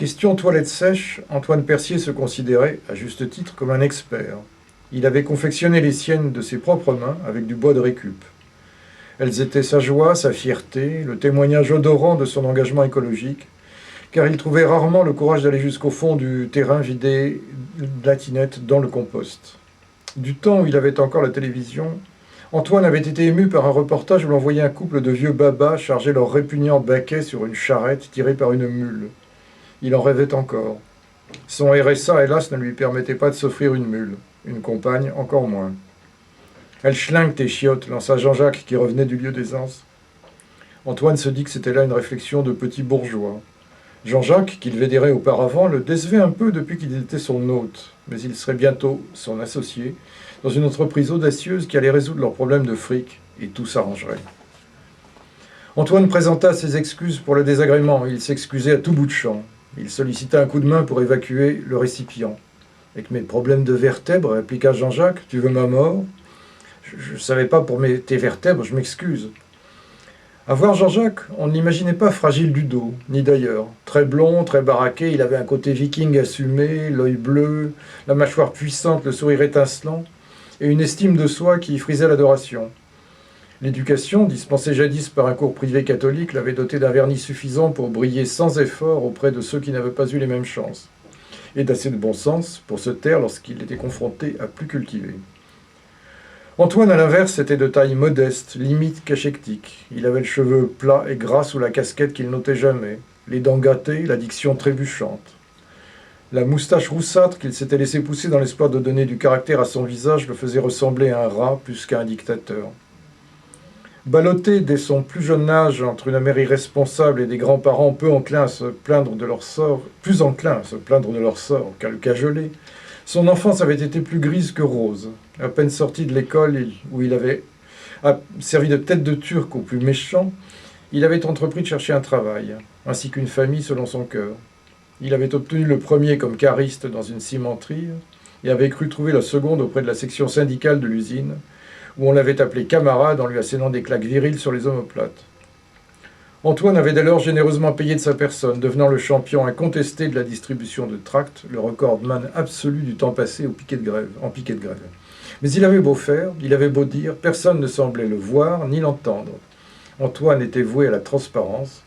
Question toilette sèche, Antoine Percier se considérait, à juste titre, comme un expert. Il avait confectionné les siennes de ses propres mains avec du bois de récup. Elles étaient sa joie, sa fierté, le témoignage odorant de son engagement écologique, car il trouvait rarement le courage d'aller jusqu'au fond du terrain vider la tinette dans le compost. Du temps où il avait encore la télévision, Antoine avait été ému par un reportage où l'on voyait un couple de vieux babas charger leur répugnant baquet sur une charrette tirée par une mule. Il en rêvait encore. Son RSA, hélas, ne lui permettait pas de s'offrir une mule. Une compagne, encore moins. Elle schlingue tes chiottes, lança Jean-Jacques qui revenait du lieu d'aisance. Antoine se dit que c'était là une réflexion de petit bourgeois. Jean-Jacques, qu'il vénérait auparavant, le décevait un peu depuis qu'il était son hôte, mais il serait bientôt son associé dans une entreprise audacieuse qui allait résoudre leurs problèmes de fric, et tout s'arrangerait. Antoine présenta ses excuses pour le désagrément, il s'excusait à tout bout de champ. Il sollicita un coup de main pour évacuer le récipient. « Avec mes problèmes de vertèbres, répliqua Jean-Jacques, tu veux ma mort ? Je ne savais pas pour tes vertèbres, je m'excuse. » À voir Jean-Jacques, on ne l'imaginait pas fragile du dos, ni d'ailleurs. Très blond, très baraqué, il avait un côté viking assumé, l'œil bleu, la mâchoire puissante, le sourire étincelant, et une estime de soi qui frisait l'adoration. L'éducation, dispensée jadis par un cours privé catholique, l'avait doté d'un vernis suffisant pour briller sans effort auprès de ceux qui n'avaient pas eu les mêmes chances, et d'assez de bon sens pour se taire lorsqu'il était confronté à plus cultivé. Antoine, à l'inverse, était de taille modeste, limite cachectique. Il avait le cheveu plat et gras sous la casquette qu'il n'ôtait jamais, les dents gâtées, la diction trébuchante. La moustache roussâtre qu'il s'était laissé pousser dans l'espoir de donner du caractère à son visage le faisait ressembler à un rat plus qu'à un dictateur. Ballotté dès son plus jeune âge entre une mère irresponsable et des grands-parents peu enclins à se plaindre de leur sort, plus enclins à se plaindre de leur sort qu'à le cajoler, son enfance avait été plus grise que rose. À peine sorti de l'école où il avait servi de tête de turc aux plus méchants, il avait entrepris de chercher un travail, ainsi qu'une famille selon son cœur. Il avait obtenu le premier comme cariste dans une cimenterie et avait cru trouver la seconde auprès de la section syndicale de l'usine, où on l'avait appelé camarade en lui assénant des claques viriles sur les omoplates. Antoine avait dès lors généreusement payé de sa personne, devenant le champion incontesté de la distribution de tracts, le recordman absolu du temps passé en piquet de grève. Mais il avait beau faire, il avait beau dire, personne ne semblait le voir ni l'entendre. Antoine était voué à la transparence,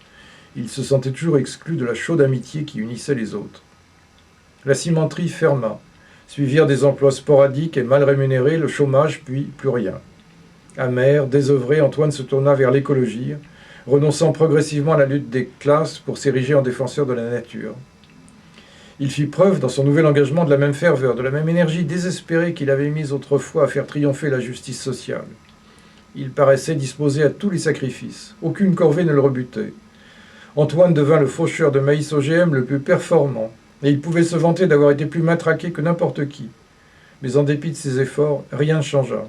il se sentait toujours exclu de la chaude amitié qui unissait les autres. La cimenterie ferma. Suivirent des emplois sporadiques et mal rémunérés, le chômage, puis plus rien. Amer, désœuvré, Antoine se tourna vers l'écologie, renonçant progressivement à la lutte des classes pour s'ériger en défenseur de la nature. Il fit preuve dans son nouvel engagement de la même ferveur, de la même énergie désespérée qu'il avait mise autrefois à faire triompher la justice sociale. Il paraissait disposé à tous les sacrifices. Aucune corvée ne le rebutait. Antoine devint le faucheur de maïs OGM le plus performant, et il pouvait se vanter d'avoir été plus matraqué que n'importe qui. Mais en dépit de ses efforts, rien ne changea.